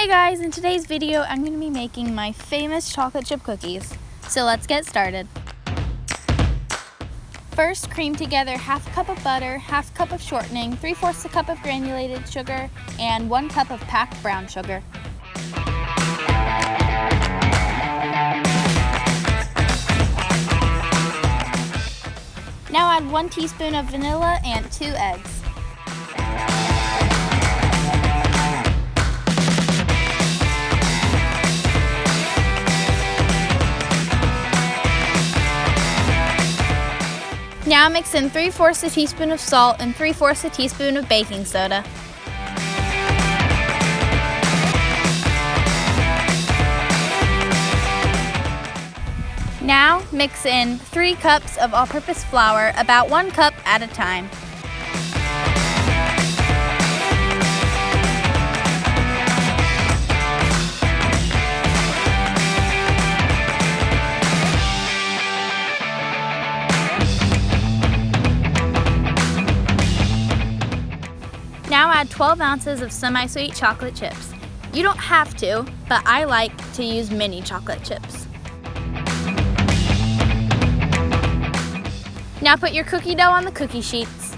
Hey guys, in today's video I'm going to be making my famous chocolate chip cookies. So let's get started. First, cream together half a cup of butter, half a cup of shortening, 3/4 a cup of granulated sugar, and 1 cup of packed brown sugar. Now add 1 teaspoon of vanilla and 2 eggs. Now mix in 3/4 a teaspoon of salt and 3/4 a teaspoon of baking soda. Now mix in 3 cups of all-purpose flour, about 1 cup at a time. Now add 12 ounces of semi-sweet chocolate chips. You don't have to, but I like to use mini chocolate chips. Now put your cookie dough on the cookie sheets.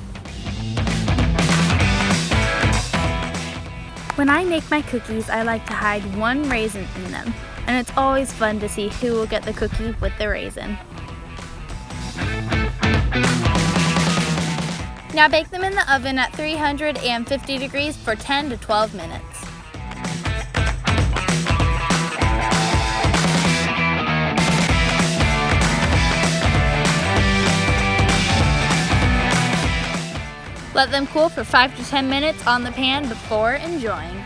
When I make my cookies, I like to hide 1 raisin in them, and it's always fun to see who will get the cookie with the raisin. Now bake them in the oven at 350 degrees for 10 to 12 minutes. Let them cool for 5 to 10 minutes on the pan before enjoying.